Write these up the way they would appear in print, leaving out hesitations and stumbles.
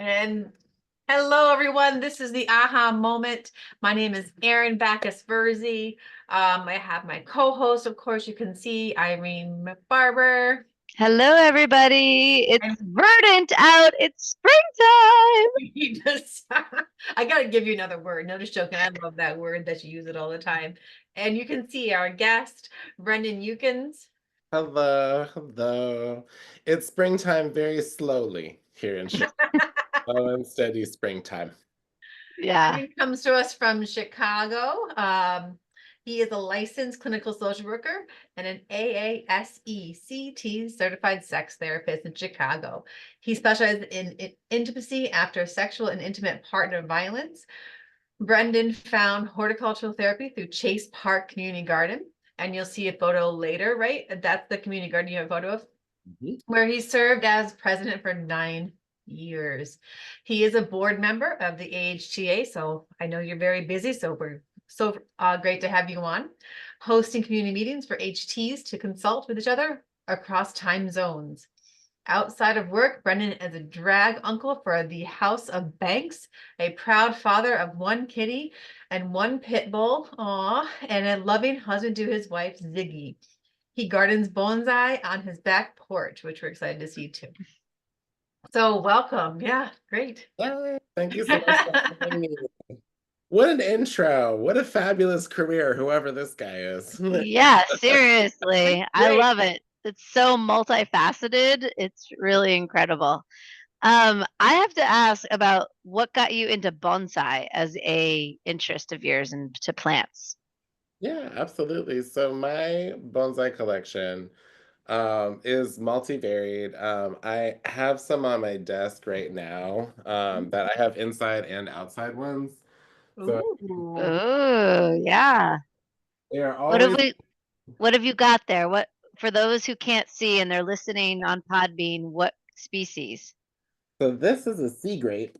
And hello, everyone. This is the aha moment. My name is Erin Backus-Verzi. I have my co-host, of course, you can see Irene McBarber. Hello, everybody. It's And verdant out. It's springtime. he just, I got to give you another word. No, just joking. I love that word that you use it all the time. And you can see our guest, Brendan Yukins. Hello, hello. It's springtime very slowly here in Chicago. Slow and steady springtime. Yeah. He comes to us from Chicago. He is a licensed clinical social worker and an AASECT certified sex therapist in Chicago. He specializes in intimacy after sexual and intimate partner violence. Brendan found horticultural therapy through Chase Park Community Garden. And you'll see a photo later, right? That's the community garden you have a photo of, Mhm. where he served as president for 9 years. He is a board member of the AHTA, so I know you're very busy, so we're so great to have you on, hosting community meetings for HTs to consult with each other across time zones. Outside of work, Brendan is a drag uncle for the House of Banks, a proud father of one kitty and one pit bull, aw, and a loving husband to his wife, Ziggy. He gardens bonsai on his back porch, which we're excited to see too. So welcome. Yeah, great. Yay, thank you so much for having me. What an intro. What a fabulous career, whoever this guy is. Yeah, seriously. I Great. love it. It's so multifaceted. It's really incredible. I have to ask about what got you into bonsai as a interest of yours into plants. Yeah, absolutely. So my bonsai collection is multivaried. I have some on my desk right now that I have inside and outside ones. So Ooh. Oh, yeah. they are What have always. we what have you got there? What for those who can't see and they're listening on Podbean, what species? So this is a sea grape,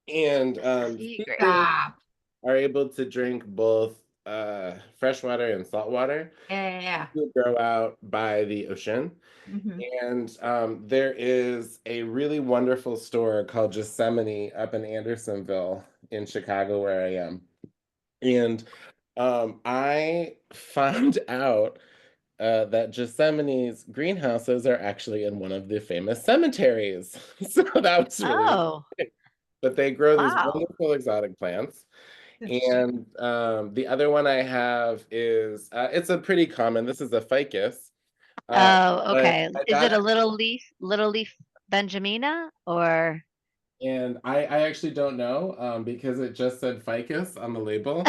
and Sea sea grape. grapes Stop. are able to drink both fresh water and salt water. Yeah. They grow out by the ocean. Mhm. And there is a really wonderful store called Yosemite up in Andersonville in Chicago, where I am. And I found out that Yosemite's greenhouses are actually in one of the famous cemeteries. So that was really, Oh, but they grow these wow. wonderful exotic plants. It's just- And the other one I have is it's a pretty common. This is a ficus, uh, Oh, but okay. I Is got it it, a little leaf Benjamina or and I actually don't know because it just said ficus on the label,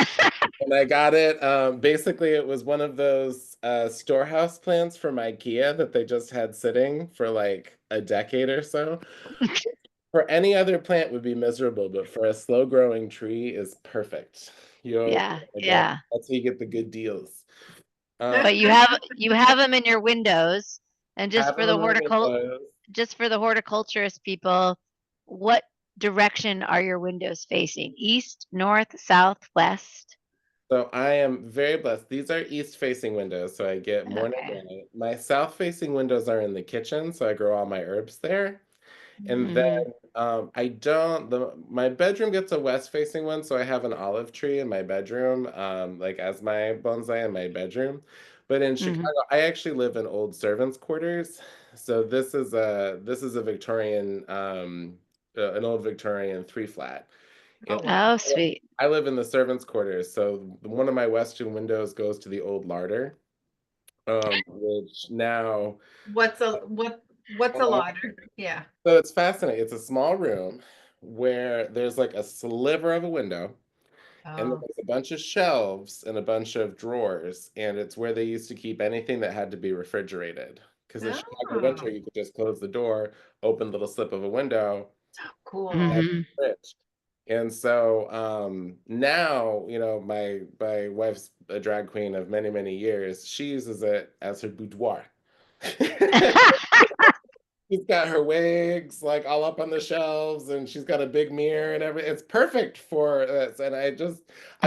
and I got it. Basically, it was one of those storehouse plants from IKEA that they just had sitting for like a decade or so. For any other plant would be miserable, but for a slow growing tree is perfect. You yeah, go. yeah. That's how you get the good deals. But you have them in your windows, and Have them in my windows. just for the horticulturist people, what direction are your windows facing? East, north, south, west? So I am very blessed. These are east-facing windows, so I get morning Okay. light. My south-facing windows are in the kitchen, so I grow all my herbs there. And then Hmm. I don't my bedroom gets a west-facing one, so I have an olive tree in my bedroom, like as my bonsai in my bedroom. But in Hmm. Chicago, I actually live in old servants' quarters. So this is a Victorian an old Victorian three flat. Oh And wow. Oh, sweet. I live in the servants' quarters, so one of my western windows goes to the old larder, which now What's a uh, lauder? Yeah. so it's fascinating. It's a small room where there's like a sliver of a window, and then Oh. there's a bunch of shelves and a bunch of drawers, and it's where they used to keep anything that had to be refrigerated. Because in Chicago Oh, winter, you could just close the door, open the little slip of a window, cool. that's Hmm. the fridge. And so now, my wife's a drag queen of many, many years. She uses it as her boudoir. She's got her wigs like all up on the shelves, and she's got a big mirror and everything. It's perfect for this. And I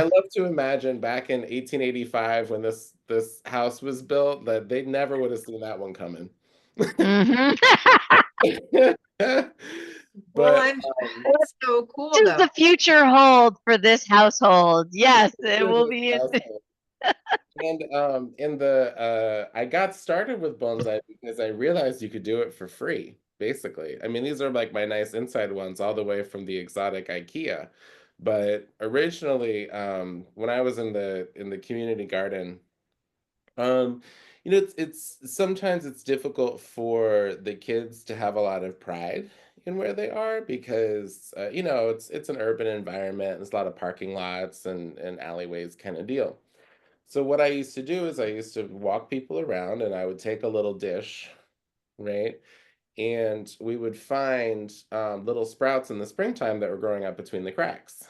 love to imagine back in 1885 when this house was built that they never would have seen that one coming. Hmm. But Well, But I'm, that's so cool What does though. the future hold for this household? Yes, it will this be. household. And in the I got started with bonsai because I realized you could do it for free, basically. I mean, these are like my nice inside ones, all the way from the exotic IKEA. But originally, when I was in the community garden, um, it's sometimes it's difficult for the kids to have a lot of pride in where they are because it's an urban environment. There's a lot of parking lots and alleyways kind of deal. So what I used to do is I used to walk people around and I would take a little dish, right? And we would find little sprouts in the springtime that were growing up between the cracks.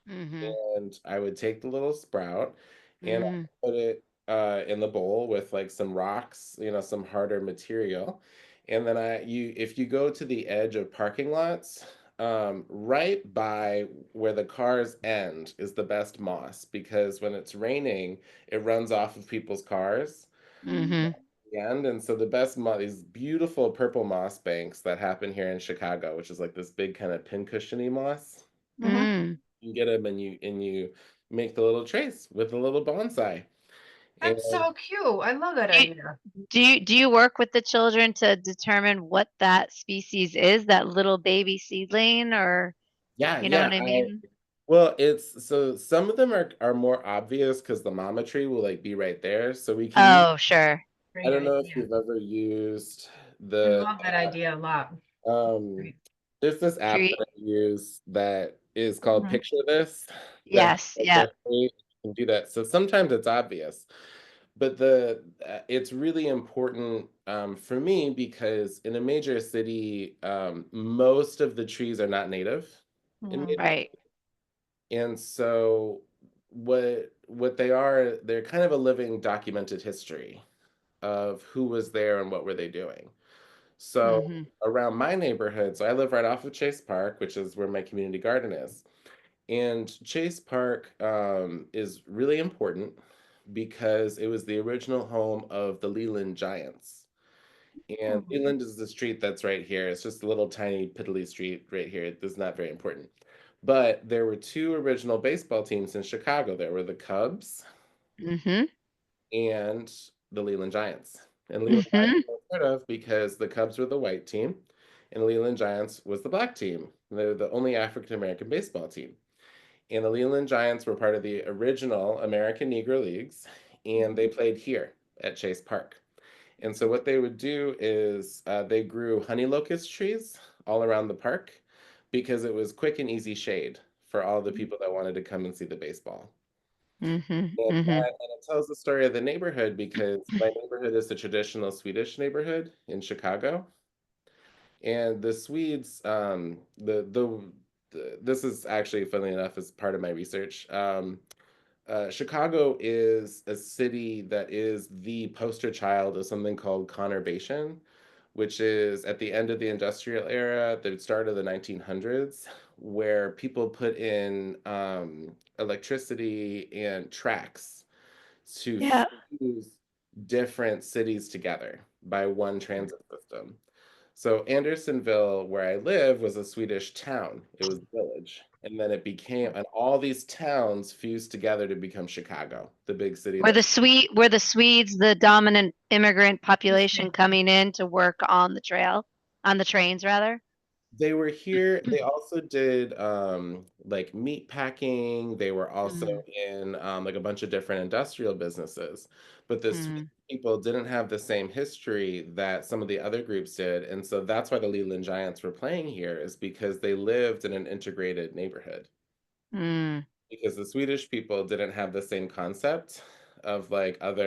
Mm-hmm. And I would take the little sprout and Mm-hmm. I put it in the bowl with like some rocks, some harder material. And then if you go to the edge of parking lots, right by where the cars end is the best moss because when it's raining, it runs off of people's cars Mm-hmm. at the end. And so the best moss, these beautiful purple moss banks that happen here in Chicago, which is like this big kind of pincushiony moss. Mhm. Mm. You get them and you make the little trays with the little bonsai. And That's so cute. I love that Do you, idea. do you work with the children to determine what that species is, that little baby seedling, or yeah, you know yeah. what I mean? Well, it's so some of them are more obvious because the mama tree will like be right there. So we can use, Oh, sure. I Great don't know if idea. you've ever used I the love that idea a lot. um Great. there's this True. app that I use that is called Mhm. Picture This that Yes. Yeah. you can do that. So sometimes it's obvious. But it's really important for me because in a major city, most of the trees are not native in Mhm. major, Right. and so what they are, they're kind of a living documented history of who was there and what were they doing. So Mm-hmm. around my neighborhood, so I live right off of Chase Park, which is where my community garden is. And Chase Park is really important because it was the original home of the Leland Giants. And Mhm. Leland is the street that's right here. It's just a little tiny piddly street right here. It's not very important. But there were two original baseball teams in Chicago. There were the Cubs Mm-hmm. and the Leland Giants. And Leland Giants Mm-hmm. were heard of because the Cubs were the white team and Leland Giants was the black team. They're the only African American baseball team. And the Leland Giants were part of the original American Negro Leagues, and they played here at Chase Park. And so what they would do is they grew honey locust trees all around the park because it was quick and easy shade for all the people that wanted to come and see the baseball. Mm-hmm. And it tells the story of the neighborhood because my neighborhood is the traditional Swedish neighborhood in Chicago. And the Swedes, this is actually, funnily enough, is part of my research. Chicago is a city that is the poster child of something called conurbation, which is at the end of the industrial era, the start of the 1900s, where people put in electricity and tracks to Yeah. fuse different cities together by one transit system. So Andersonville, where I live, was a Swedish town. It was a village. And then it became, and all these towns fused together to become Chicago, the big city Were that the Swedes the dominant immigrant population coming in to work on the trail, on the trains rather? they were here. They also did like meat packing. They were also Mm-hmm. in like a bunch of different industrial businesses. But the Swedish people didn't have the same history that some of the other groups did. And so that's why the Leland Giants were playing here, is because they lived in an integrated neighborhood. Mm-hmm. Because the Swedish people didn't have the same concept of like of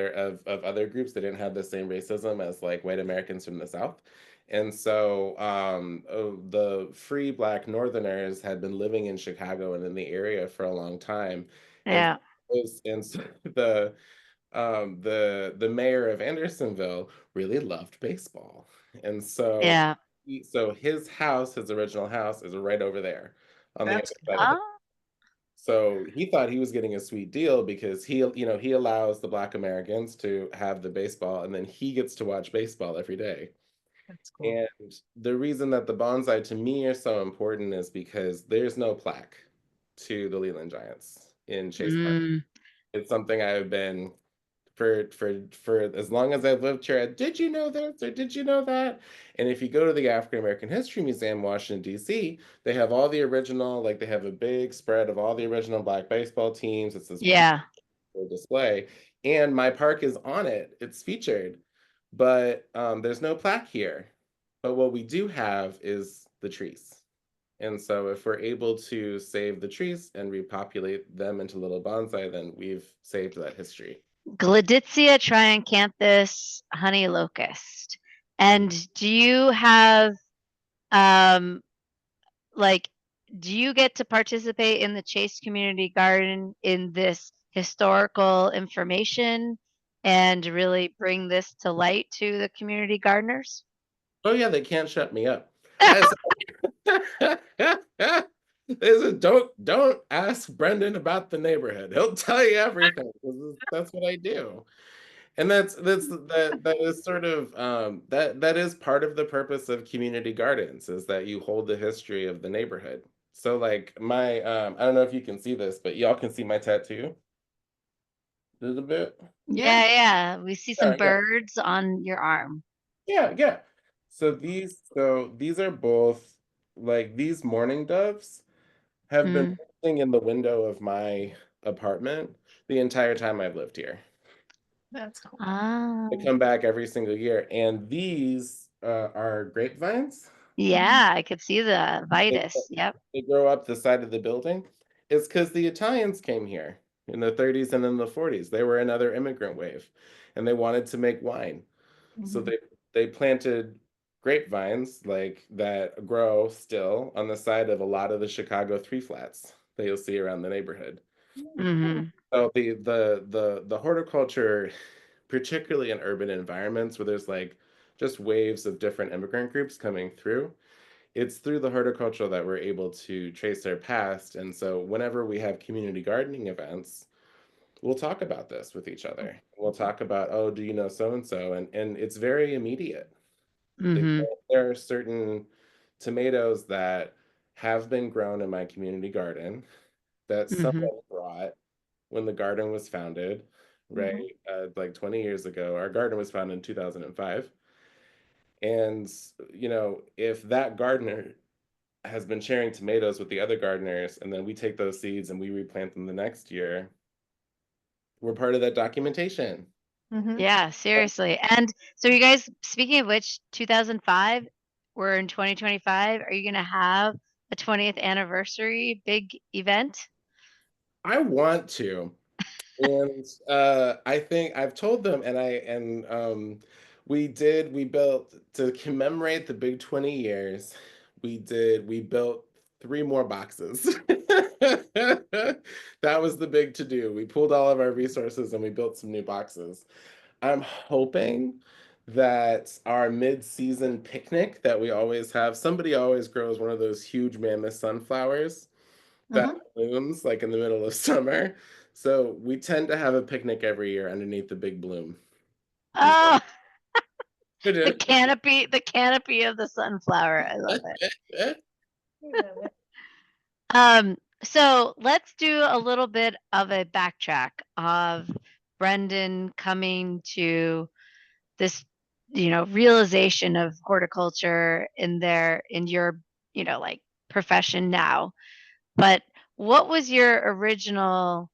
other groups. They didn't have the same racism as like white Americans from the South. And so the free black Northerners had been living in Chicago and in the area for a long time. And Yeah. so the mayor of Andersonville really loved baseball. And so Yeah. so his house, his original house, is right over there on the That's other side of the. Oh. So he thought he was getting a sweet deal because he allows the Black Americans to have the baseball and then he gets to watch baseball every day. That's cool. And the reason that the bonsai to me are so important is because there's no plaque to the Leland Giants in Chase Park. Mm, It's something I've been for as long as I've lived here. Did you know this or did you know that? And if you go to the African American History Museum, Washington, D.C., they have all the original, like they have a big spread of all the original black baseball teams. It's this yeah. beautiful display. And my park is on it. It's featured. But there's no plaque here. But what we do have is the trees. And so if we're able to save the trees and repopulate them into little bonsai, then we've saved that history. Gladitsia triacanthus honey locust. And do you have um like do you get to participate in the Chase Community Garden in this historical information and really bring this to light to the community gardeners? Oh yeah, they can't shut me up. I they said, don't ask Brendan about the neighborhood. He'll tell you everything. 'Cause that's what I do. And that is sort of that is part of the purpose of community gardens is that you hold the history of the neighborhood. So like my I don't know if you can see this, but y'all can see my tattoo a little bit. Yeah, yeah. We see some Yeah. birds on your arm. Yeah. So these are both like these mourning doves have been Mm. sitting in the window of my apartment the entire time I've lived here. That's cool. Ah, They come back every single year, and these are grapevines. yeah, I could see the They, Vitus. Yep. they grow up the side of the building. It's because the Italians came here in the 30s and in the 40s. They were another immigrant wave, and they wanted to make wine. So Mhm. they planted grapevines like that grow still on the side of a lot of the Chicago three flats that you'll see around the neighborhood. Hmm. So the horticulture, particularly in urban environments where there's like just waves of different immigrant groups coming through, it's through the horticulture that we're able to trace their past. And so whenever we have community gardening events, we'll talk about this with each other. We'll talk about, oh, do you know so and so? And it's very immediate. Hmm. There are certain tomatoes that have been grown in my community garden that Hmm. someone brought when the garden was founded, right? Mhm. Like 20 years ago. Our garden was founded in 2005. And, if that gardener has been sharing tomatoes with the other gardeners, and then we take those seeds and we replant them the next year, we're part of that documentation. Mhm. Yeah, seriously. And so you guys, speaking of which, 2005, we're in 2025. Are you going to have a 20th anniversary big event? I want to. And I think I've told them, we built to commemorate the big 20 years. We built three more boxes. That was the big to do. We pulled all of our resources and we built some new boxes. I'm hoping that our mid-season picnic that we always have, somebody always grows one of those huge mammoth sunflowers that Mhm. blooms like in the middle of summer. So we tend to have a picnic every year underneath the big bloom. And so Oh, we did. the canopy of the sunflower. I love it. Yeah. So let's do a little bit of a backtrack of Brendan coming to this, realization of horticulture in your, like profession now. But what was your original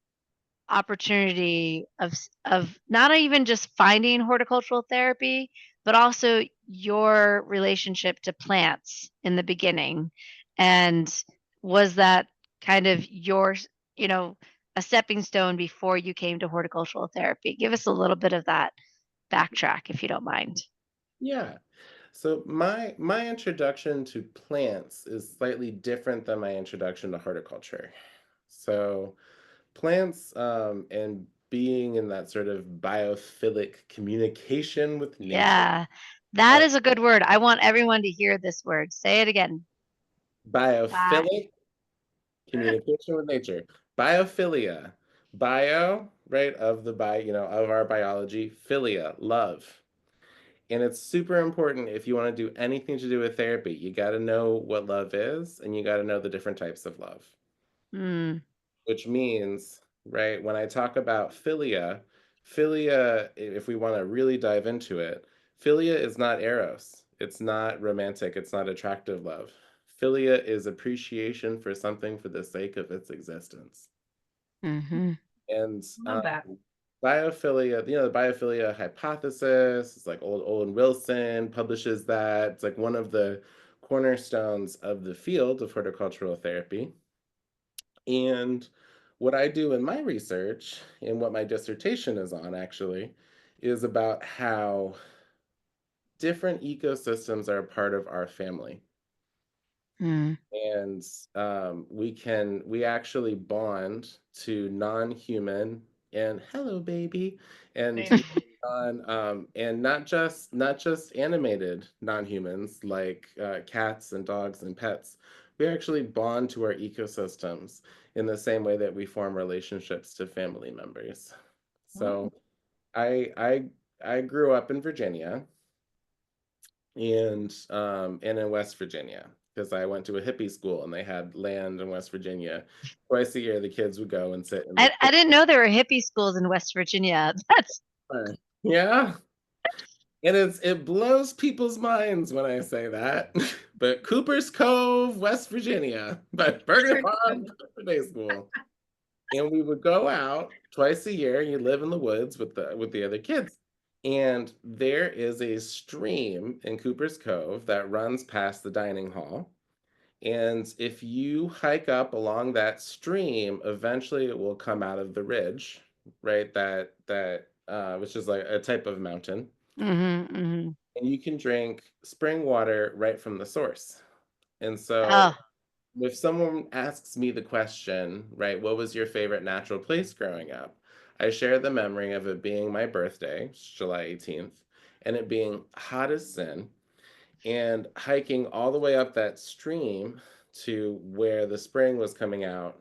opportunity of not even just finding horticultural therapy, but also your relationship to plants in the beginning? And was that kind of your, you know, a stepping stone before you came to horticultural therapy? Give us a little bit of that backtrack, if you don't mind. Yeah. So my introduction to plants is slightly different than my introduction to horticulture. So plants and being in that sort of biophilic communication with nature. Yeah, that Uh, is a good word. I want everyone to hear this word. Say it again. Bye. biophilic communication with nature. Biophilia. Bio, right, of the of our biology, philia, love. And it's super important if you want to do anything to do with therapy. You got to know what love is, and you got to know the different types of love, Mm, which means, right, when I talk about philia, if we want to really dive into it, philia is not eros. It's not romantic. It's not attractive love. Philia is appreciation for something for the sake of its existence. hmm And Love that. biophilia, the biophilia hypothesis, it's like Owen Wilson publishes that. It's like one of the cornerstones of the field of horticultural therapy. And what I do in my research, and what my dissertation is on actually, is about how different ecosystems are a part of our family. mm. And we actually bond to non-human and hello baby and Thank and not just animated non-humans like cats and dogs and pets. We actually bond to our ecosystems in the same way that we form relationships to family members. Oh, So I grew up in Virginia and in West Virginia because I went to a hippie school and they had land in West Virginia. Twice a year, the kids would go and sit in the I didn't know there were hippie schools in West Virginia. That's corner. Yeah, it blows people's minds when I say that. But Cooper's Cove, West Virginia, but Bergen Pond Day School, and we would go out twice a year. You live in the woods with the other kids. And there is a stream in Cooper's Cove that runs past the dining hall. And if you hike up along that stream, eventually it will come out of the ridge, right? Which is like a type of mountain. hmm hmm And you can drink spring water right from the source. And so Oh, if someone asks me the question, right, what was your favorite natural place growing up? I share the memory of it being my birthday, July 18th, and it being hot as sin, and hiking all the way up that stream to where the spring was coming out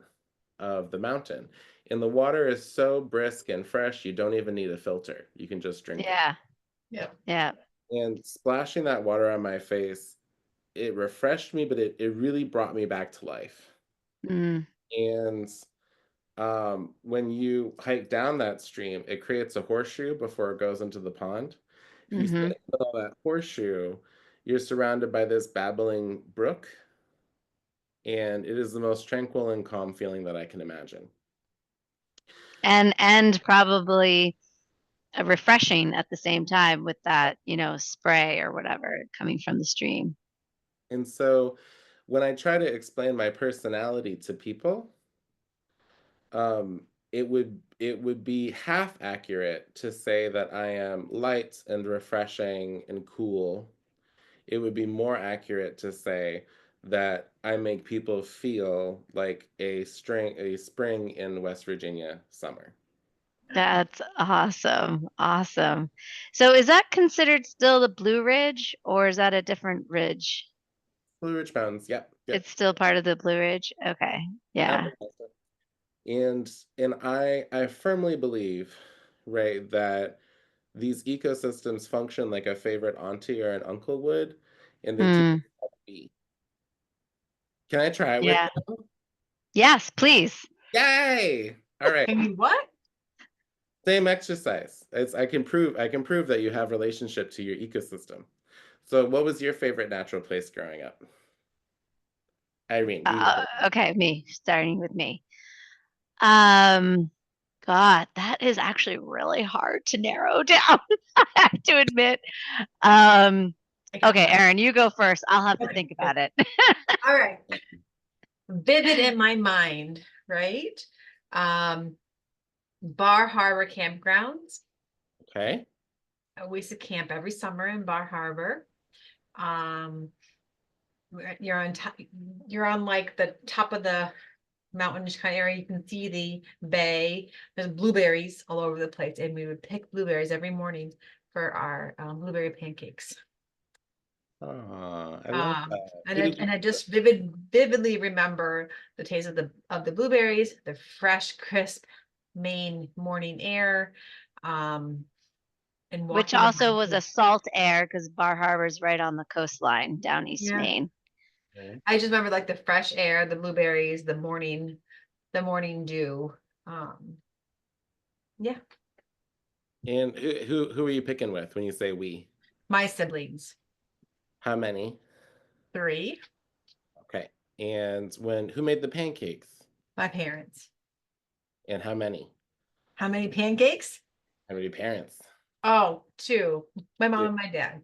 of the mountain. And the water is so brisk and fresh, you don't even need a filter. You can just drink it. yeah, yeah. yeah. And splashing that water on my face, it refreshed me, but it really brought me back to life. Mm, And when you hike down that stream, it creates a horseshoe before it goes into the pond. If you sit in hmm the middle of that horseshoe, you're surrounded by this babbling brook, and it is the most tranquil and calm feeling that I can imagine. and probably refreshing at the same time with that, spray or whatever coming from the stream. And so when I try to explain my personality to people, um, it would be half accurate to say that I am light and refreshing and cool. It would be more accurate to say that I make people feel like a spring in West Virginia summer. That's awesome. Awesome. So is that considered still the Blue Ridge or is that a different ridge? Blue Ridge Mountains, yep, yep. It's still part of the Blue Ridge. Okay. Yeah. Appalachia. And I firmly believe, right, that these ecosystems function like a favorite auntie or an uncle would, and they teach Mm, us how to be. Can I try it with yeah. you? Yes, please. Yay! All right. Can you what? Same exercise. I can prove that you have relationship to your ecosystem. So what was your favorite natural place growing up? Irene, you go first. Okay, me, starting with me. Um, God, that is actually really hard to narrow down, I have to admit. Um, I got okay, mine. Aaron, you go first. I'll have to Okay. think about it. All right. Vivid in my mind, right? Um, Bar Harbor campgrounds. Okay. We used to camp every summer in Bar Harbor. Um, you're on top, you're on like the top of the mountainous kind of area. You can see the bay. There's blueberries all over the place, and we would pick blueberries every morning for our blueberry pancakes. I love that. Who did you And I pick? just vividly remember the taste of the blueberries, the fresh, crisp Maine morning air. Um, and Which walking also around. was a salt air because Bar Harbor's right on the coastline down East Yeah. Maine. I just remember like the fresh air, the blueberries, the morning dew. Yeah, And who are you picking with when you say we? my siblings, How many? 3, Okay. And who made the pancakes? my parents. And how many? How many pancakes? How many parents? Oh, 2. My mom Did, and my dad.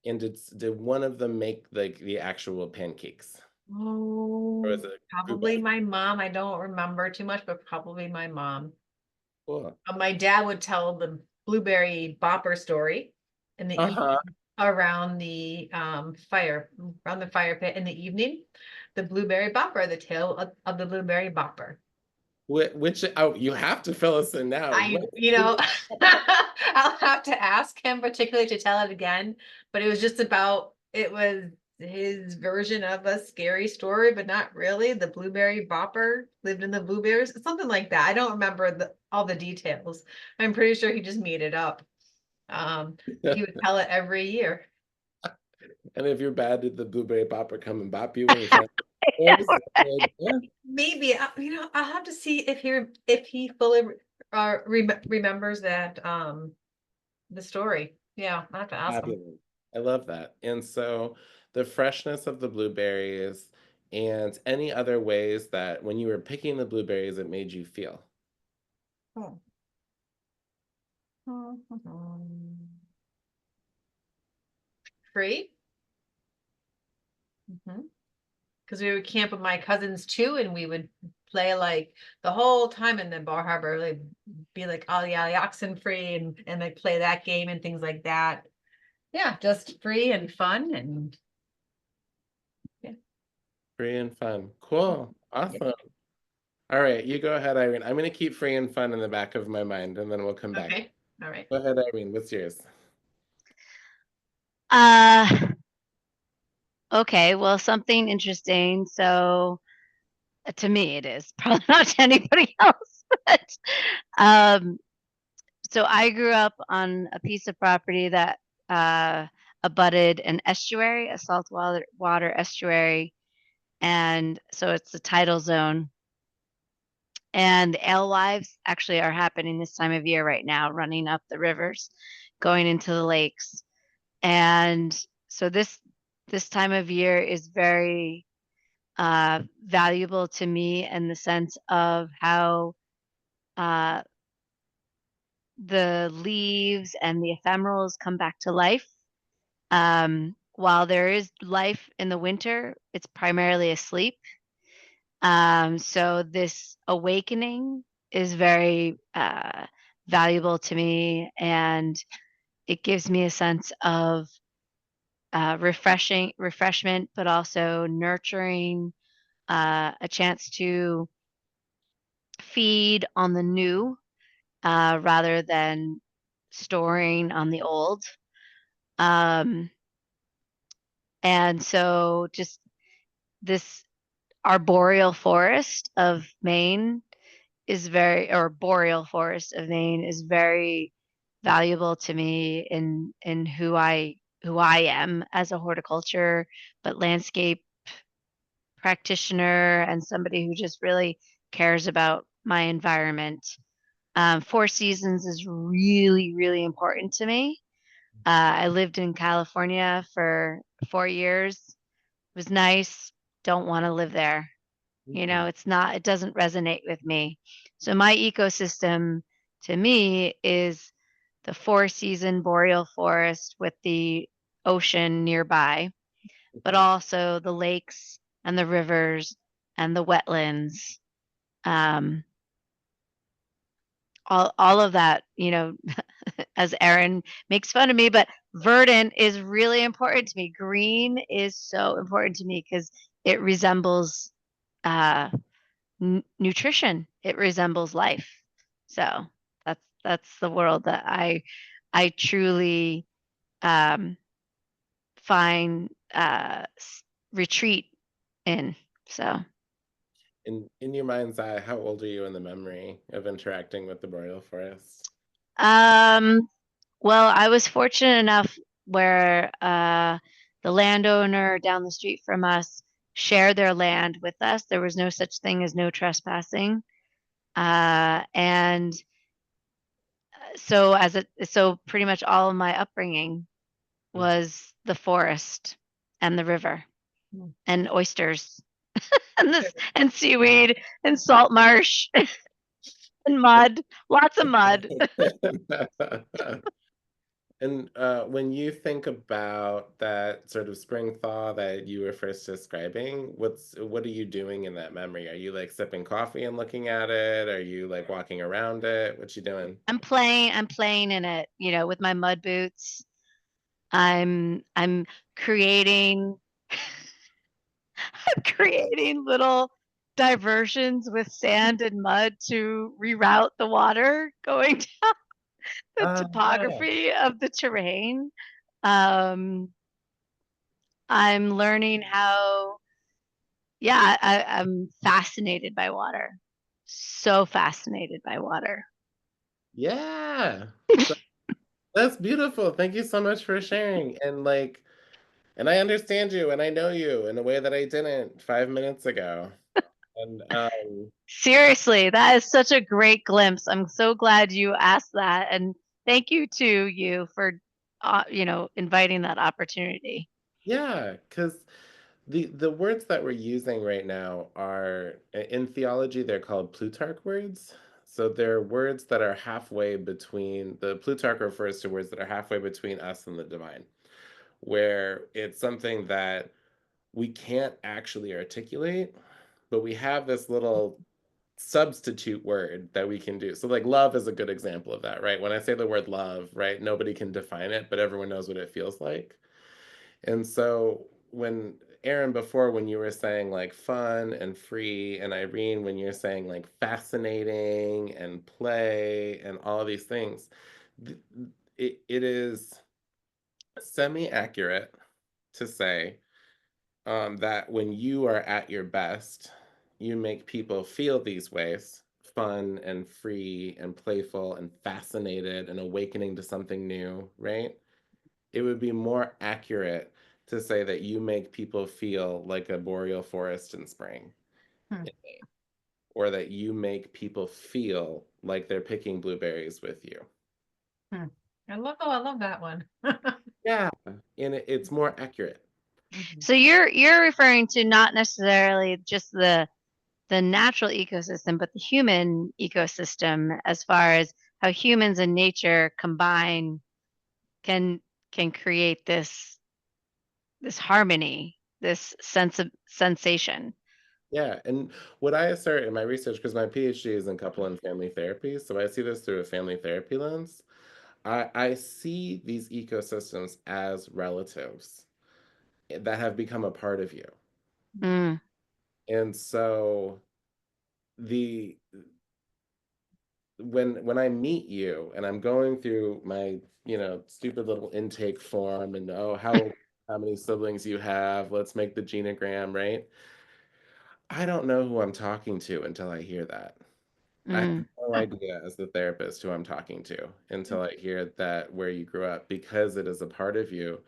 and did one of them make like the actual pancakes? Or Oh, was it a group probably effort? my mom. I don't remember too much, but probably my mom. Cool. My dad would tell the blueberry bopper story in the Uh-huh. around the around the fire pit in the evening. The blueberry bopper, the tale of the blueberry bopper. Which oh, you have to fill us in now. I, What? I'll have to ask him particularly to tell it again, but it was just about, it was his version of a scary story, but not really. The blueberry bopper lived in the blueberries, something like that. I don't remember all the details. I'm pretty sure he just made it up. But he would tell it every year. And if you're bad, did the blueberry bopper come and bop you when you're trying to yeah. Maybe, I'll have to see if he fully remembers that the story. Yeah, I have to ask him. Fabulous. I love that. And so the freshness of the blueberries and any other ways that when you were picking the blueberries, it made you feel. Oh. Free. Because we would camp with my cousins too, and we would play like the whole time in the Bar Harbor, like be like ollie ollie oxen free and like play that game and things like that. Yeah, just free and fun and yeah. Free and fun. Cool. Awesome. All right, you go ahead, Irene. I'm going to keep free and fun in the back of my mind, and then we'll come back. Okay. All right. Go ahead, Irene. What's yours? Okay, well, something interesting. So to me, it is probably not to anybody else, but um, so I grew up on a piece of property that abutted an estuary, a saltwater estuary, and so it's the tidal zone. And alewives actually are happening this time of year right now, running up the rivers, going into the lakes. And so this time of year is very valuable to me in the sense of how uh, the leaves and the ephemerals come back to life. While there is life in the winter, it's primarily asleep. So this awakening is very valuable to me, and it gives me a sense of refreshment, but also nurturing, a chance to feed on the new rather than storing on the old. Um, and so just this arboreal forest of Maine or boreal forest of Maine is very valuable to me in who I am as a horticulture, but landscape practitioner and somebody who just really cares about my environment. Four seasons is really, really important to me. I lived in California for 4 years. It was nice. Don't want to live there. It doesn't resonate with me. So my ecosystem to me is the four season boreal forest with the ocean nearby, but also the lakes and the rivers and the wetlands. Um, all of that, as Erin makes fun of me, but verdant is really important to me. Green is so important to me because it resembles uh, nutrition. It resembles life. So that's the world that I truly find retreat in. So In your mind's eye, how old are you in the memory of interacting with the boreal forest? um Well, I was fortunate enough where the landowner down the street from us shared their land with us. There was no such thing as no trespassing. And so pretty much all of my upbringing was the forest and the river Mm. and oysters and and seaweed and salt marsh and mud, lots of mud. And when you think about that sort of spring thaw that you were first describing, what are you doing in that memory? Are you like sipping coffee and looking at it? Are you like walking around it? What you doing? I'm playing in it, with my mud boots. I'm creating I'm creating little diversions with sand and mud to reroute the water going down the Uh-huh. topography of the terrain. Um, I'm learning how, yeah, I'm fascinated by water. So fascinated by water. Yeah. That's beautiful. Thank you so much for sharing. And I understand you and I know you in a way that I didn't 5 minutes ago. And Seriously, that is such a great glimpse. I'm so glad you asked that. And thank you to you for, inviting that opportunity. yeah, because the words that we're using right now are in theology, they're called Plutarch words. So they're words that are halfway between the Plutarch refers to words that are halfway between us and the divine, where it's something that we can't actually articulate, but we have this little substitute word that we can do. So like love is a good example of that, right? When I say the word love, right, nobody can define it, but everyone knows what it feels like. And so when Aaron, before when you were saying like fun and free, and Irene, when you're saying like fascinating and play and all these things, it is semi-accurate to say that when you are at your best, you make people feel these ways, fun and free and playful and fascinated and awakening to something new, right? It would be more accurate to say that you make people feel like a boreal forest in spring, Hmm. or that you make people feel like they're picking blueberries with you. Hmm. I love that one. Yeah, and it's more accurate. Mhm. So you're referring to not necessarily just the natural ecosystem, but the human ecosystem as far as how humans and nature combine can can create this harmony, this sense of sensation. Yeah, and what I assert in my research, because my PhD is in couple and family therapy, so I see this through a family therapy lens. I see these ecosystems as relatives that have become a part of you. Mm, And so the when I meet you and I'm going through my, stupid little intake form and oh, how many siblings you have, let's make the genogram, right? I don't know who I'm talking to until I hear that. I have mm, no idea as the therapist who I'm talking to until I hear that where you grew up because it is a part of you.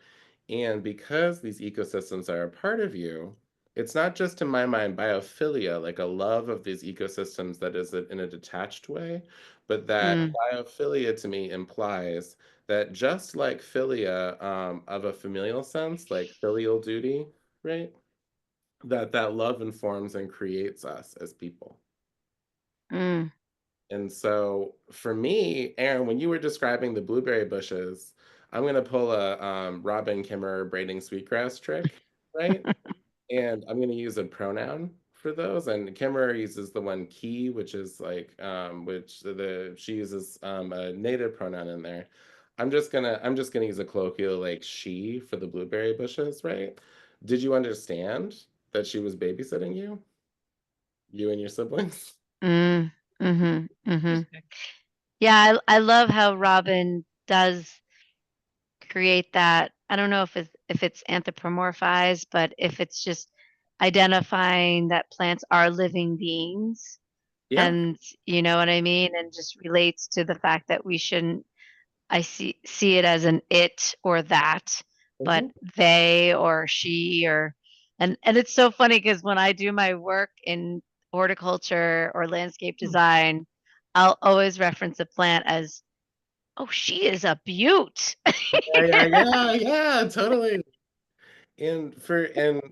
And because these ecosystems are a part of you, it's not just in my mind biophilia, like a love of these ecosystems that is in a detached way, but that mm, biophilia to me implies that just like philia of a familial sense, like filial duty, right? That love informs and creates us as people. mm. And so for me, Aaron, when you were describing the blueberry bushes, I'm gonna pull a Robin Kimmerer braiding sweetgrass trick, right? And I'm gonna use a pronoun for those. And Kimmerer uses the one key, which is like which she uses a native pronoun in there. I'm just gonna use a colloquial like she for the blueberry bushes, right? Did you understand that she was babysitting you and your siblings? Mm, mhm, mhm. Interesting. Yeah, I love how Robin does create that. I don't know if it's anthropomorphized, but if it's just identifying that plants are living beings Yeah. and you know what I mean, and just relates to the fact that we shouldn't I see it as an it or that, but Mhm. they or she or and it's so funny because when I do my work in horticulture or landscape design, I'll always reference a plant as, oh, she is a beaut. Yeah, totally. And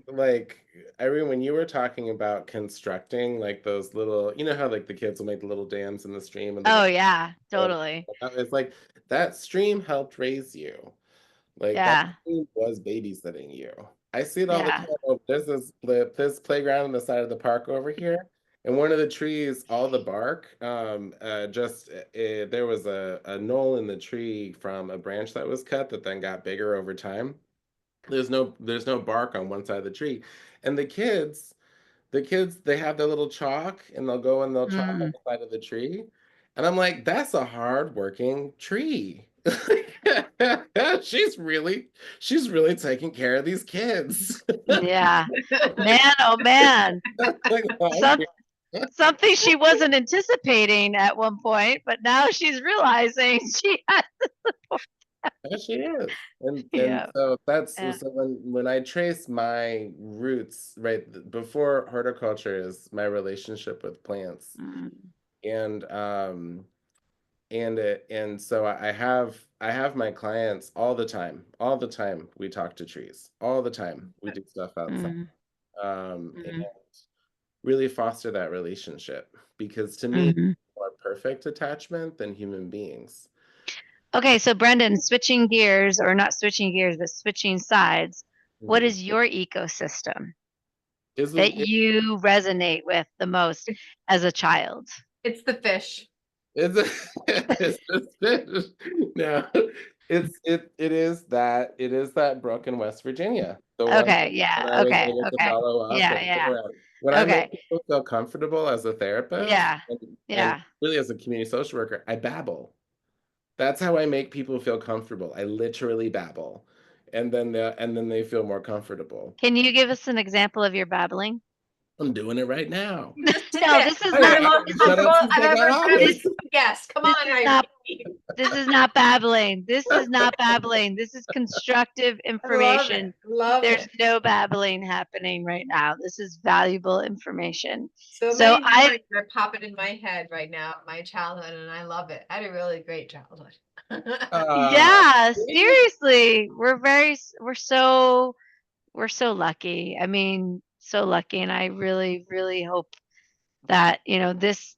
like Irene, when you were talking about constructing like those little, you know how like the kids will make the little dams in the stream and the Oh little, yeah, totally. it's like that stream helped raise you. Like that Yeah, stream was babysitting you. I see it all the yeah. time. Oh, there's this playground on the side of the park over here. And one of the trees, all the bark, there was a knoll in the tree from a branch that was cut that then got bigger over time. There's no bark on one side of the tree. And the kids they have their little chalk and they'll go and they'll chalk on Mm, the side of the tree. And I'm like, that's a hard working tree. she's really she's really taking care of these kids. yeah. Man, oh man. Like, oh, Some something she wasn't anticipating at one point, but now she's realizing she has. yeah, she is. And Yeah. so that's Yeah. so when I trace my roots, right, before horticulture is my relationship with plants. Mm, And and so I have my clients all the time we talk to trees, all the time we do stuff outside, mm, and mm, really foster that relationship because to me mm. more perfect attachment than human beings. Okay, so Brendan, switching gears, or not switching gears, but switching sides, what Mhm. is your ecosystem Is that it, you resonate with the most as a child? It's the fish. is it, is this no, it is that brook in West Virginia, the one Okay, that yeah, I was okay, able to okay. follow up Yeah, and get yeah. around. When I Okay. make people feel comfortable as a therapist Yeah. and Yeah. really as a community social worker, I babble. That's how I make people feel comfortable. I literally babble, and then they feel more comfortable. Can you give us an example of your babbling? I'm doing it right now. Just did No, it. this is Hey, You're not the most I've shut this up comfortable since I've I got ever been with this office. a guest. Come this on, is Irene. not this is not babbling. This is not babbling. This is constructive I love it. information. Love There's it. no babbling happening right now. This is valuable information. So So many I memories are popping in my head right now, my childhood, and I love it. I had a really great childhood. yeah, See? seriously, we're so lucky. I mean, so lucky, and I really really hope that, this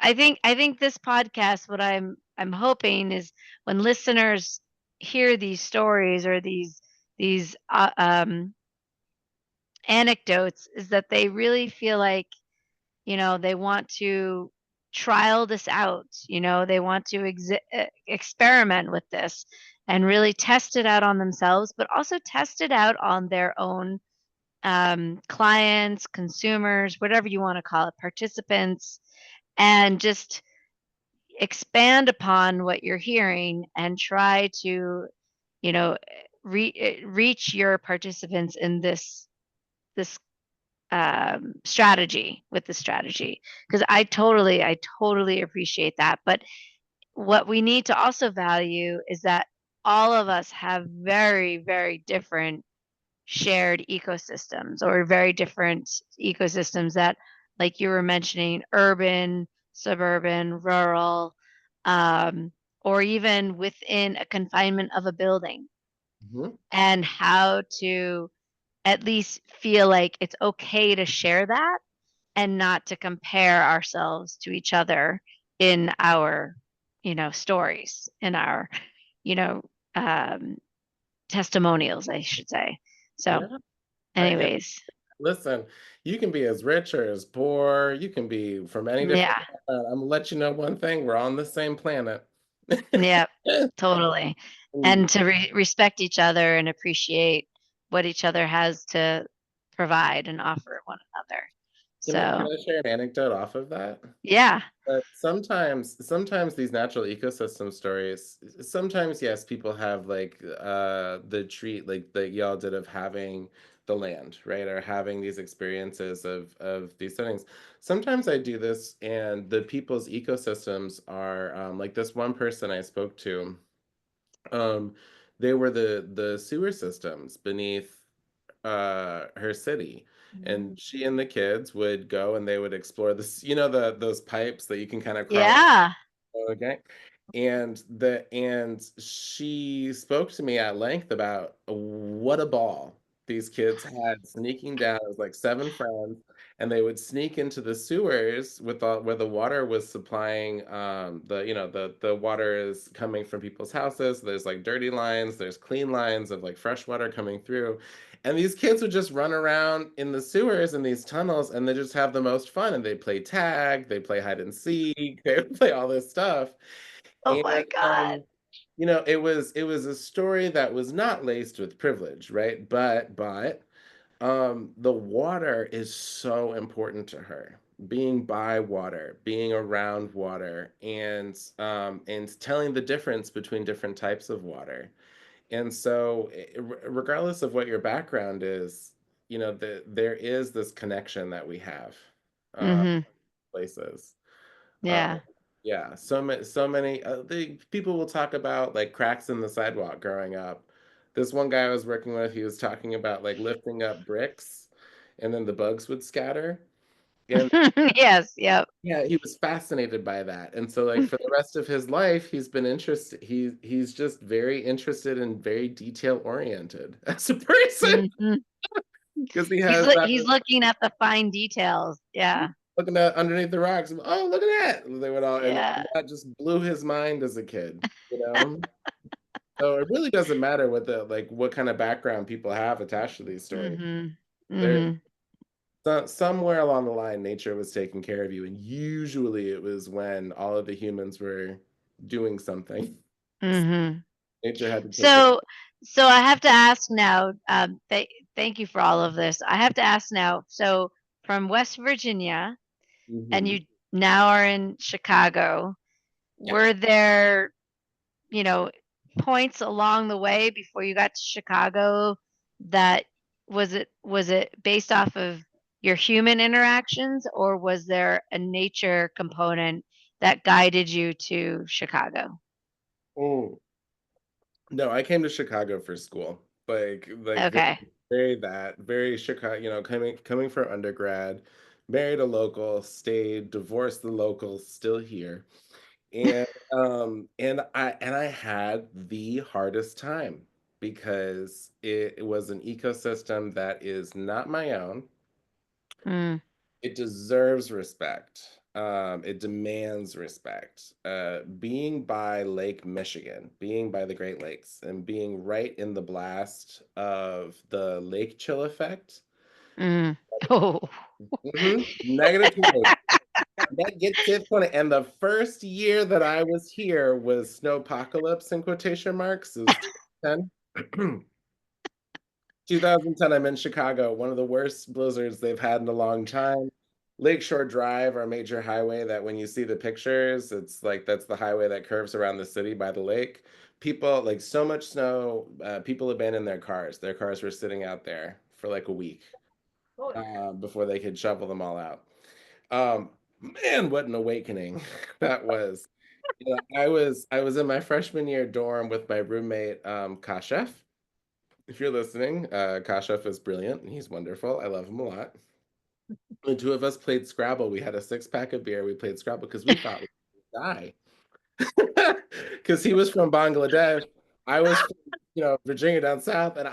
I think this podcast, what I'm hoping is when listeners hear these stories or these anecdotes, is that they really feel like, they want to trial this out. They want to experiment with this and really test it out on themselves, but also test it out on their own clients, consumers, whatever you want to call it, participants, and just expand upon what you're hearing and try to, you know, reach your participants in this strategy with the strategy, because I totally appreciate that. But what we need to also value is that all of us have very very different shared ecosystems, or very different ecosystems that, like you were mentioning, urban, suburban, rural, um, or even within a confinement of a building, Mhm. and how to at least feel like it's okay to share that and not to compare ourselves to each other in our, stories, in our, you know, um, testimonials, I should say. So, Yeah. And anyways, listen, you can be as rich or as poor. You can be from any different yeah, background. I'm gonna let you know one thing: we're on the same planet. yeah, totally. And And to respect each other and appreciate what each other has to provide and offer one another. can So, I share an anecdote off of that? yeah. But sometimes these natural ecosystem stories, sometimes yes, people have like the treat like that y'all did of having the land, right? Or having these experiences of these settings. Sometimes I do this, and the people's ecosystems are like this one person I spoke to. Um, they were the sewer systems beneath her city, and she and the kids would go and they would explore this, the those pipes that you can kind of crawl. Yeah. Okay. And she spoke to me at length about what a ball these kids had sneaking down. It was like 7 friends, and they would sneak into the sewers with all where the water was supplying the water is coming from people's houses. There's like dirty lines, there's clean lines of like fresh water coming through. And these kids would just run around in the sewers in these tunnels, and they just have the most fun. And they play tag, they play hide and seek, they would play all this stuff. Oh And my God. it was a story that was not laced with privilege, right? But the water is so important to her. Being by water, being around water, and telling the difference between different types of water. And so, regardless of what your background is, there is this connection that we have, uh, Mm-hmm. places. Uh, Yeah. yeah, so many the people will talk about like cracks in the sidewalk growing up. This one guy I was working with, he was talking about like lifting up bricks and then the bugs would scatter. And Yes. Yep. yeah, he was fascinated by that. And so like for the rest of his life, he's been interested he's just very interested and very detail oriented as a person Hmm. because he has that He's looking at the fine details. Yeah. looking at underneath the rocks. Oh, look at that. They would all and Yeah. that just blew his mind as a kid, you know? So it really doesn't matter what kind of background people have attached to these stories. Mm-hmm. There's Mm-hmm. somewhere along the line, nature was taking care of you, and usually it was when all of the humans were doing something. Mm-hmm. Nature had to take care. So, so I have to ask now. Thank you for all of this. I have to ask now. So, from West Virginia, and Mhm. you now are in Chicago. Yeah. Were there, you know, points along the way before you got to Chicago that was it based off of your human interactions, or was there a nature component that guided you to Chicago? Mm. No, I came to Chicago for school. Like Okay. very Chicago, coming for undergrad, married a local, stayed, divorced the local, still here. And I had the hardest time because it was an ecosystem that is not my own. Mm, It deserves respect. It demands respect. Being by Lake Michigan, being by the Great Lakes, and being right in the blast of the lake chill effect. mm. Oh. -20. That gets it 20. And the first year that I was here was snowpocalypse in quotation marks. It was 2010. 2010, I'm in Chicago, one of the worst blizzards they've had in a long time. Lakeshore Drive, our major highway, that when you see the pictures, it's like that's the highway that curves around the city by the lake. People, like so much snow, people abandoned their cars. Their cars were sitting out there for like a week before they could shovel them all out. Um, Man, what an awakening that was. I was in my freshman year dorm with my roommate, Kashef. If you're listening, Kashef is brilliant and he's wonderful. I love him a lot. The two of us played Scrabble. We had a 6 pack of beer. We played Scrabble because we thought we would die. Because he was from Bangladesh. I was from, Virginia down south, and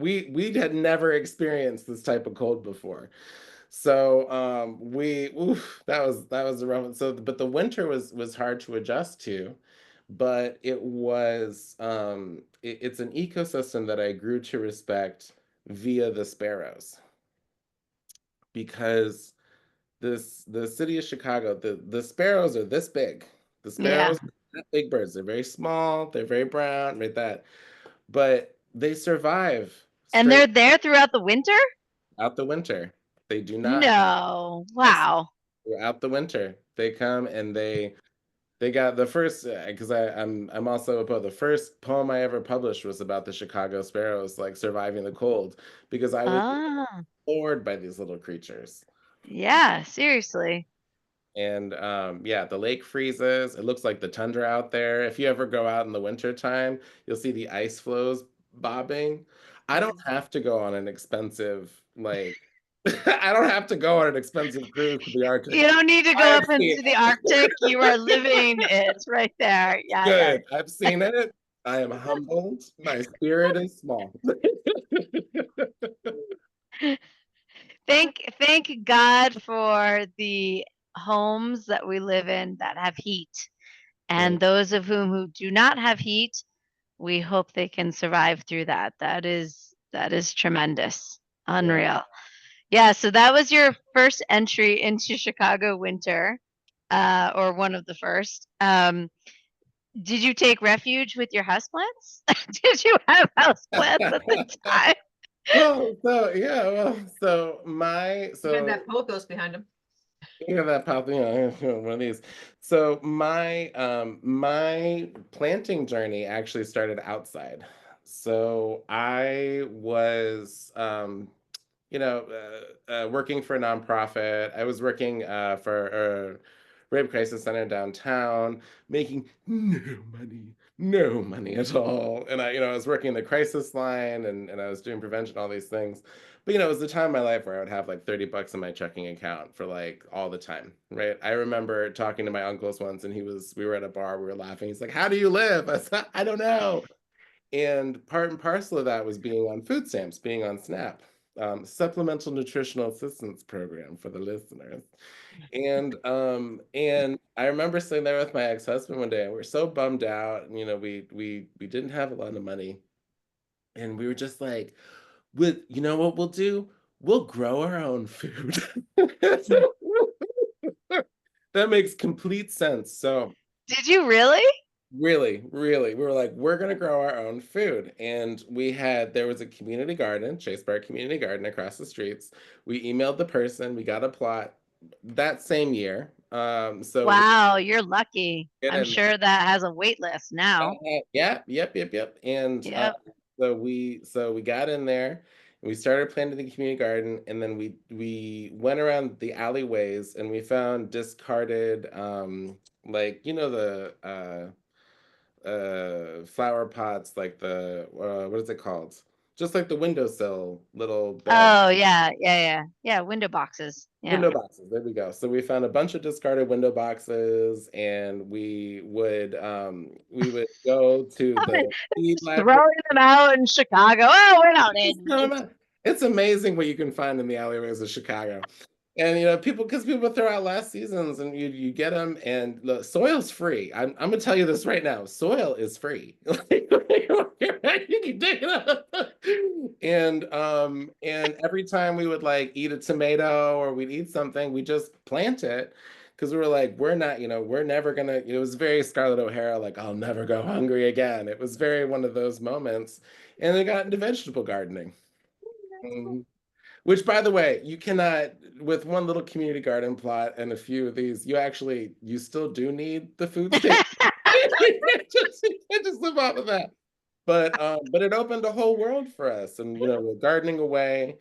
we had never experienced this type of cold before. So that was a rough one. So but the winter was hard to adjust to, but it's an ecosystem that I grew to respect via the sparrows because the city of Chicago, the sparrows are this big. The Yeah. sparrows are not big birds. They're very small, they're very brown, right that. But they survive And straight they're there throughout the winter? out the winter. They do not. No. Yes, Wow. throughout the winter. They come and They got the first because I'm also a poet. The first poem I ever published was about the Chicago sparrows like surviving the cold because I was Ah, bored by these little creatures. yeah, seriously. And yeah, the lake freezes. It looks like the tundra out there. If you ever go out in the winter time, you'll see the ice floes bobbing. I don't have to go on an expensive like I don't have to go on an expensive cruise to the Arctic. You don't need to go I've up seen into the Arctic. You are living it right there. Yeah, yeah. good. I've seen it. I am humbled. My spirit is small. Thank God for the homes that we live in that have heat. Mm, And those of whom who do not have heat, we hope they can survive through that. That is tremendous. yeah. Unreal. Yeah, so that was your first entry into Chicago winter, or one of the first. Did you take refuge with your houseplants? Did you have houseplants at the time? So my You had so that pothos behind him. yeah, that pop, one of these. So my planting journey actually started outside. So I was working for a nonprofit. I was working for a rape crisis center downtown, making no money at all. And I was working the crisis line and I was doing prevention, all these things. But it was the time in my life where I would have like 30 bucks in my checking account for like all the time, right? I remember talking to my uncles once and we were at a bar, we were laughing. He's like, "How do you live?" I said, "I don't know." And part and parcel of that was being on food stamps, being on SNAP, Supplemental Nutritional Assistance Program for the listeners. And I remember sitting there with my ex-husband one day, and we are so bummed out, and we didn't have a lot of money, and we were just like, "With you know what we'll do? We'll grow our own food." That makes complete sense. So Did you really? really, really, we were like, we're gonna grow our own food. And there was a community garden, Chase Park Community Garden across the streets. We emailed the person, we got a plot that same year. So we Wow, you're lucky. get I'm in sure that has a wait list now. there. Yeah, yep. And Yep. so we got in there and we started planting the community garden, and then we went around the alleyways and we found discarded like the flower pots, like the what is it called, just like the windowsill little bed Oh, yeah, yeah, yeah. Yeah, window boxes. Yeah. window boxes. There we go. So we found a bunch of discarded window boxes, and we would go to the seed lab. Throwing them out in Chicago. Oh, we don't need meat. It's amazing what you can find in the alleyways of Chicago. And because people throw out last seasons, and you get them, and the soil's free. I'm gonna tell you this right now. Soil is free. You can dig it up. And every time we would like eat a tomato or we'd eat something, we just plant it because we were like, we're never gonna. It was very Scarlett O'Hara, like, "I'll never go hungry again." It was very one of those moments. And they got into vegetable gardening. Mm. Which, by the way, you cannot, with one little community garden plot and a few of these, you still do need the food stamp. You can't just live off of that. But it opened a whole world for us, and we're gardening away.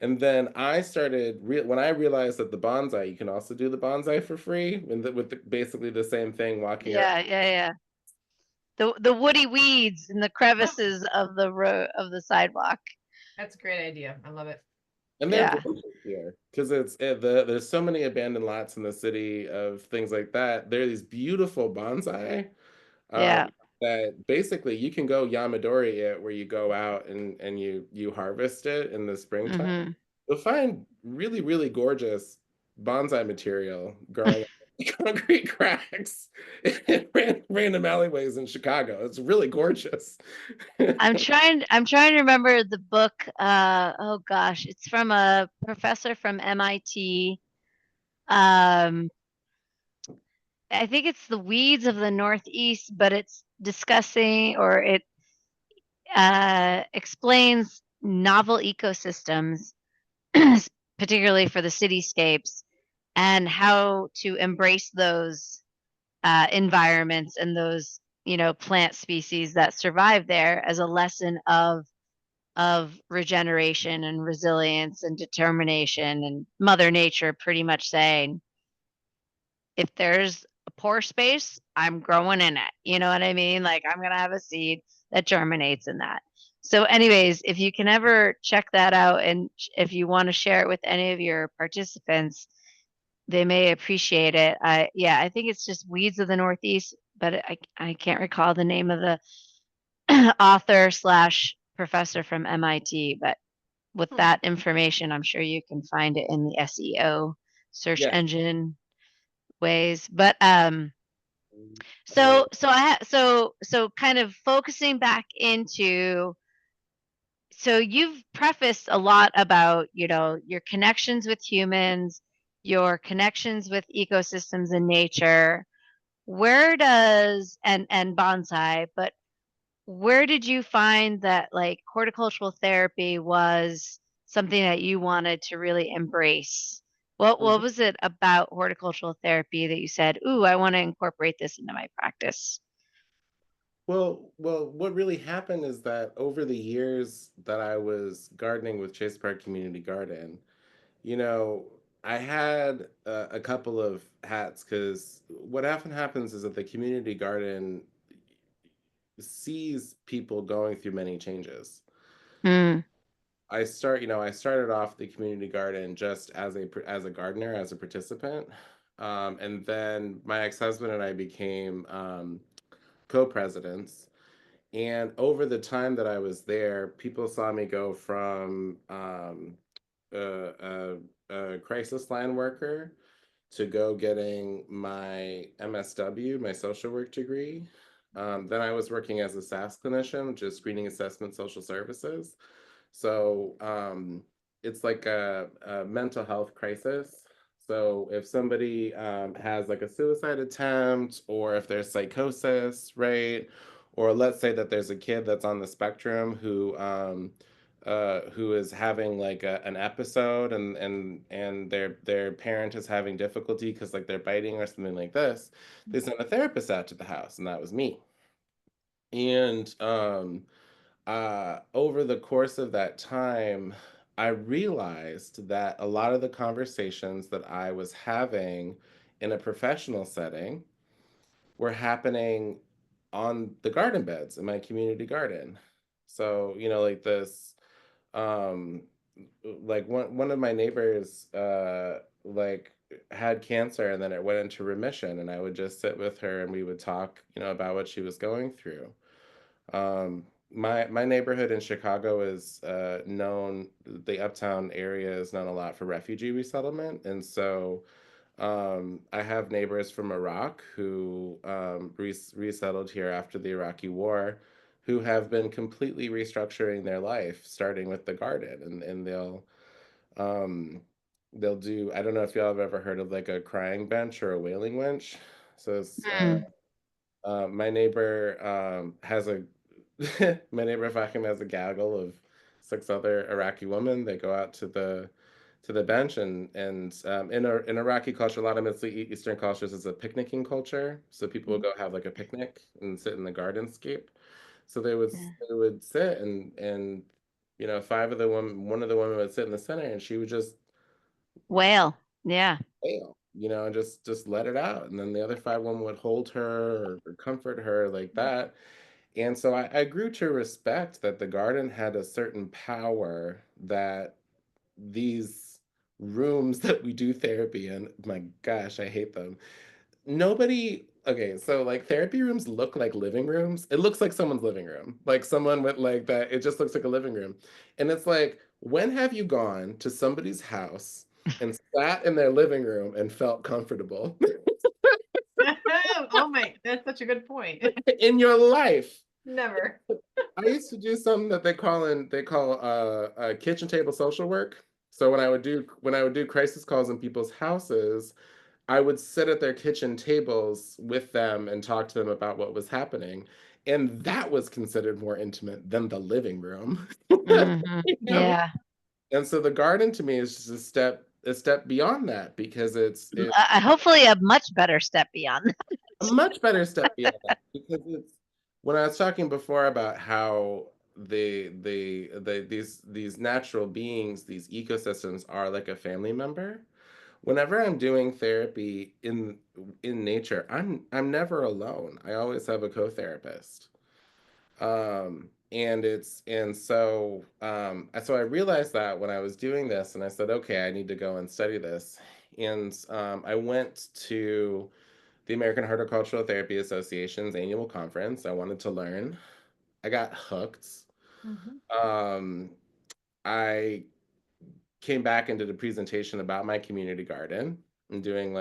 And then when I realized that the bonsai, you can also do the bonsai for free, and basically the same thing, walking around. Yeah, yeah, yeah. The woody weeds in the crevices of the road of the sidewalk. That's a great idea. I love it. And they're Yeah, gorgeous here because there's so many abandoned lots in the city of things like that. There are these beautiful bonsai um, yeah. that basically you can go Yamadori it, where you go out and you harvest it in the springtime. Mm-hmm. You'll find really, really gorgeous bonsai material growing up in concrete cracks in random alleyways in Chicago. It's really gorgeous. I'm trying to remember the book. Oh gosh, it's from a professor from MIT. Um, I think it's The Weeds of the Northeast, but it's discussing, or it explains novel ecosystems, particularly for the cityscapes, and how to embrace those environments and those, plant species that survive there as a lesson of regeneration and resilience and determination, and Mother Nature pretty much saying, if there's a pore space, I'm growing in it. You know what I mean? Like, I'm going to have a seed that germinates in that. So, anyways, if you can ever check that out, and if you want to share it with any of your participants, they may appreciate it. I think it's just Weeds of the Northeast, but I can't recall the name of the author slash professor from MIT. But with that information, I'm sure you can find it in the SEO search Yeah. engine ways. But Uh, so kind of focusing back into, so you've prefaced a lot about, your connections with humans, your connections with ecosystems and nature. Where does and bonsai, but where did you find that like horticultural therapy was something that you wanted to really embrace? What was it about horticultural therapy that you said, "Ooh, I want to incorporate this into my practice"? well, what really happened is that over the years that I was gardening with Chase Park Community Garden, you know, I had a couple of hats because what often happens is that the community garden sees people going through many changes. Mm, I started off the community garden just as a gardener, as a participant, and then my ex-husband and I became co-presidents. And over the time that I was there, people saw me go from a crisis line worker to go getting my MSW, my social work degree. Then I was working as a SAS clinician, which is screening assessment social services. So it's like a mental health crisis. So if somebody has like a suicide attempt, or if there's psychosis, right? Or let's say that there's a kid that's on the spectrum who is having like an episode, and their parent is having difficulty because like they're biting or something like this, they sent a therapist out to the house, and that was me. And over the course of that time, I realized that a lot of the conversations that I was having in a professional setting were happening on the garden beds in my community garden. So, like this, um, like one of my neighbors, like had cancer, and then it went into remission, and I would just sit with her and we would talk, about what she was going through. My neighborhood in Chicago is known, the uptown area is known a lot for refugee resettlement. And so I have neighbors from Iraq who resettled here after the Iraqi war, who have been completely restructuring their life, starting with the garden. And um, they'll do, I don't know if y'all have ever heard of like a crying bench or a wailing wench. So it's mm, my neighbor has a my neighbor Fakim has a gaggle of six other Iraqi women. They go out to the bench, and in Iraqi culture, a lot of Middle Eastern cultures is a picnicking culture. So people will go have like a picnic and sit in the gardenscape. So yeah. they would sit, and five of the women, one of the women would sit in the center, and she would just Whale. Yeah. wail, and just let it out. And then the other five women would hold her, or comfort her like that. And so I grew to respect that the garden had a certain power, that these rooms that we do therapy in, my gosh, I hate them. Okay, so like therapy rooms look like living rooms. It looks like someone's living room, like someone with like that. It just looks like a living room. And it's like, when have you gone to somebody's house and sat in their living room and felt comfortable Oh my, that's such a good point. in your life? Never. I used to do something that they call kitchen table social work. So when I would do crisis calls in people's houses, I would sit at their kitchen tables with them and talk to them about what was happening. And that was considered more intimate than the living room. Hmm. You know? Yeah. And so the garden to me is just a step beyond that, because it's Hopefully a much better step beyond that. a much better step beyond that because it's when I was talking before about how these natural beings, these ecosystems are like a family member. Whenever I'm doing therapy in nature, I'm never alone. I always have a co-therapist. And it's and so I realized that when I was doing this and I said, okay, I need to go and study this. And I went to the American Horticultural Therapy Association's annual conference. I wanted to learn. I got hooked. Mhm. Um, I came back and did a presentation about my community garden and doing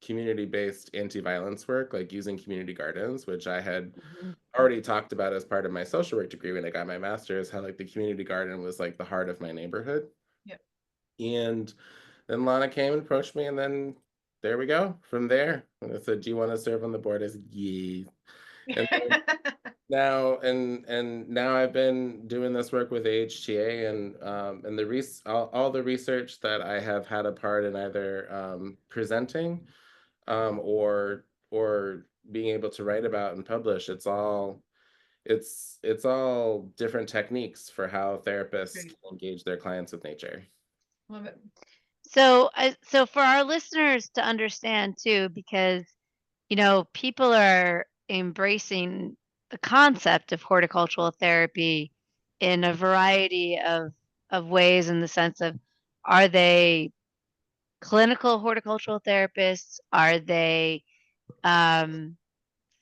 community-based anti-violence work, like using community gardens, which I had Mhm. already talked about as part of my social work degree when I got my master's, how like the community garden was like the heart of my neighborhood. Yep. And then Lana came and approached me, and then there we go from there. And I said, "Do you want to serve on the board?" I said, "Yeah." And now I've been doing this work with AHTA and all the research that I have had a part in either presenting or being able to write about and publish. It's all different techniques for how therapists can Great. engage their clients with nature. Love it. So for our listeners to understand too, because people are embracing the concept of horticultural therapy in a variety of ways in the sense of, are they clinical horticultural therapists? Are they um,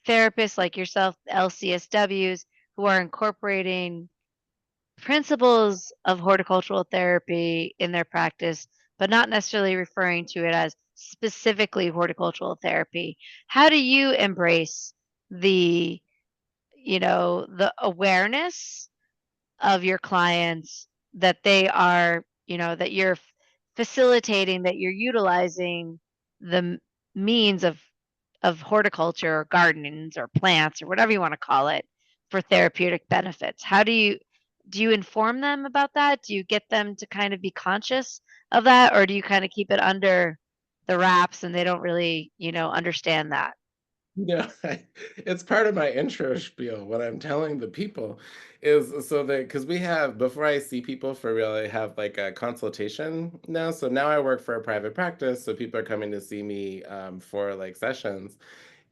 therapists like yourself, LCSWs, who are incorporating principles of horticultural therapy in their practice, but not necessarily referring to it as specifically horticultural therapy? How do you embrace the, the awareness of your clients that they are, that you're facilitating, that you're utilizing the means of horticulture or gardens or plants or whatever you want to call it for therapeutic benefits? How do you inform them about that? Do you get them to kind of be conscious of that, or do you kind of keep it under the wraps and they don't really, understand that? Yeah, it's part of my intro spiel. What I'm telling the people is so that because before I see people for real, I have like a consultation now. So now I work for a private practice. So people are coming to see me for like sessions.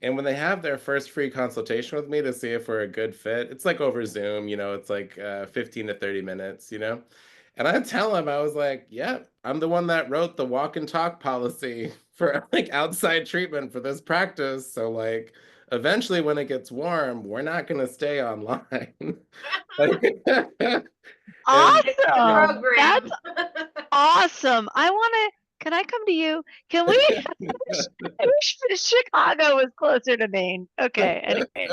And when they have their first free consultation with me to see if we're a good fit, it's like over Zoom, it's like 15 to 30 minutes, And I tell them, I was like, yeah, I'm the one that wrote the walk and talk policy for like outside treatment for this practice. So like eventually when it gets warm, we're not going to stay online. Like, and Awesome. That's Program. awesome. Can I come to you? Can we? I wish Chicago was closer to Maine. Okay. Anyway.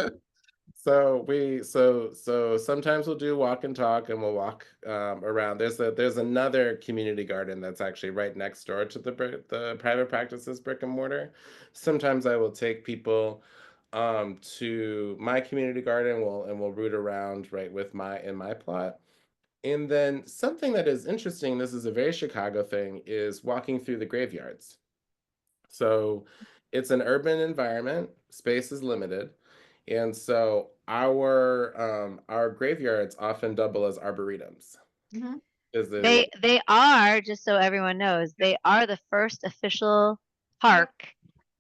So sometimes we'll do walk and talk and we'll walk around. There's another community garden that's actually right next door to the private practices brick and mortar. Sometimes I will take people to my community garden and we'll root around right with my plot. And then something that is interesting, this is a very Chicago thing, is walking through the graveyards. So it's an urban environment, space is limited. And so our graveyards often double as arboretums. Mhm. Is the They are, just so everyone knows, they are the first official Yep. park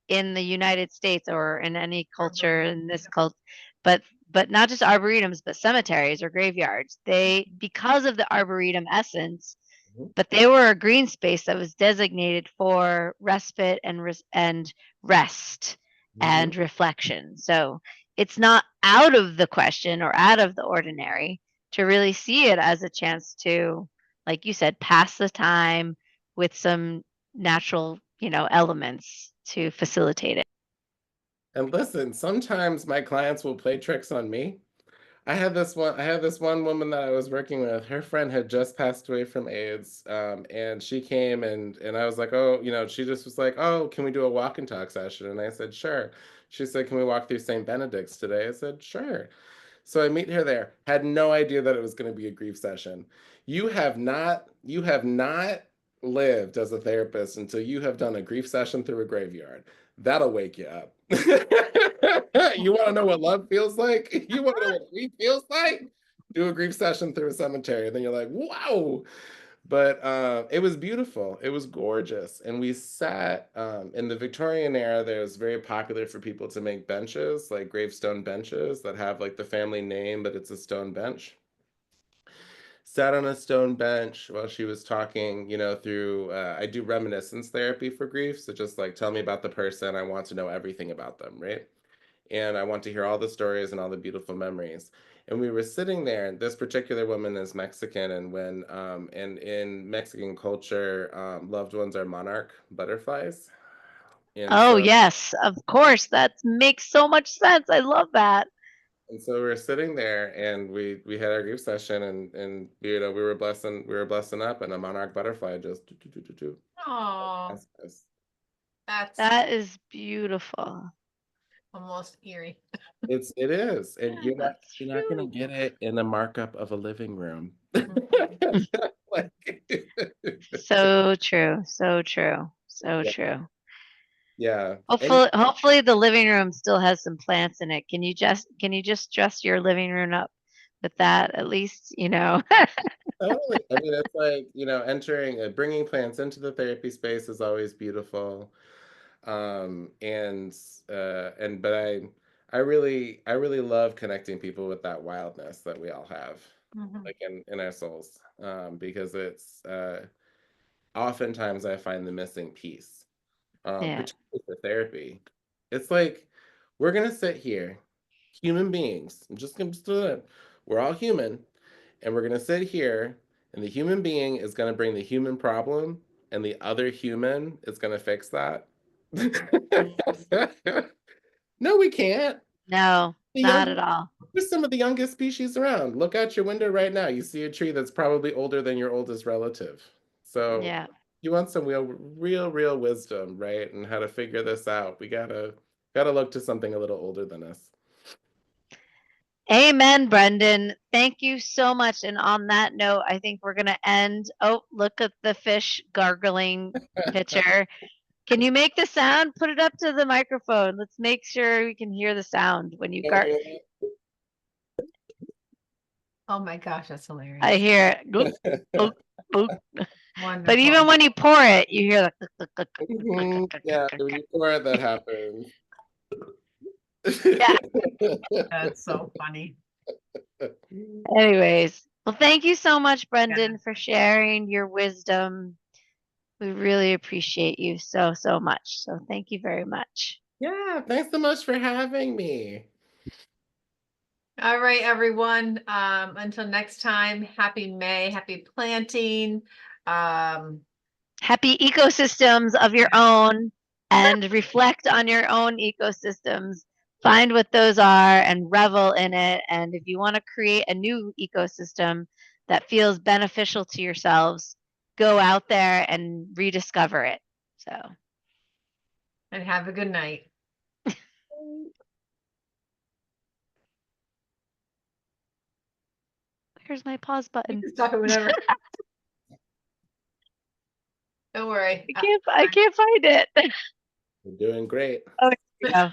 in the United States or in any culture Arboretum. in this Yep. cult, but not just arboretums, but cemeteries or graveyards. They, because of the arboretum essence, Mhm, but they were a green space that was designated for respite and rest mhm. and reflection. So it's not out of the question or out of the ordinary to really see it as a chance to, like you said, pass the time with some natural, elements to facilitate it. And listen, sometimes my clients will play tricks on me. I had this one woman that I was working with. Her friend had just passed away from AIDS, and she came and I was like, oh, she just was like, oh, can we do a walk and talk session? And I said, sure. She said, can we walk through St. Benedict's today? I said, sure. So I meet her there. Had no idea that it was going to be a grief session. You have not lived as a therapist until you have done a grief session through a graveyard. That'll wake you up. You want to know what love feels like? You want to know what grief feels like? Do a grief session through a cemetery, and then you're like, wow. But it was beautiful. It was gorgeous. And we sat in the Victorian era, there's very popular for people to make benches, like gravestone benches that have like the family name, but it's a stone bench. Sat on a stone bench while she was talking, through, I do reminiscence therapy for grief. So just like tell me about the person. I want to know everything about them, right? And I want to hear all the stories and all the beautiful memories. And we were sitting there, and this particular woman is Mexican, and and in Mexican culture, loved ones are monarch butterflies. And Oh, so yes, of course. That makes so much sense. I love that. and so we were sitting there, and we had our grief session, and we were blessing up, and a monarch butterfly just do, do, do, do, do. Oh, Yes. that's That is beautiful. almost eerie. It is, and you're not That's you're not gonna really get it in the markup of a living room. Like, so true. So true. So yeah, true. yeah. And Hopefully the living room still has some plants in it. Can you just dress your living room up with that at least, totally, I mean, it's like, entering, bringing plants into the therapy space is always beautiful. But I really love connecting people with that wildness that we all have, Mhm. like in our souls, because it's oftentimes I find the missing piece, Yeah. particularly for therapy. It's like we're gonna sit here, human beings. I'm just gonna do it. We're all human, and we're gonna sit here, and the human being is gonna bring the human problem, and the other human is gonna fix that. No, we can't. No, The not young, at all. we're some of the youngest species around. Look out your window right now. You see a tree that's probably older than your oldest relative. So Yeah. you want some real wisdom, right? And how to figure this out. We gotta look to something a little older than us. Amen, Brendan. Thank you so much. And on that note, I think we're going to end. Oh, look at the fish gargling picture. Can you make the sound? Put it up to the microphone. Let's make sure we can hear the sound when you gar. Oh my gosh, that's hilarious. I hear it. Goop, goop, goop. But Wonderful. even when you pour it, you hear Yeah, when you pour it, that happens. Yeah. That's so funny. Anyways, well, thank you so much, Brendan, for sharing your wisdom. We really appreciate you so, so much. So thank you very much. Yeah, thanks so much for having me. All right, everyone. Until next time, happy May, happy planting. Happy ecosystems of your own and reflect on your own ecosystems. Find what those are and revel in it. And if you want to create a new ecosystem that feels beneficial to yourselves, go out there and rediscover it. So, and have a good night. here's my pause You button. can stop it whenever. Don't worry. I can't find it. You're doing great. Oh, here we go.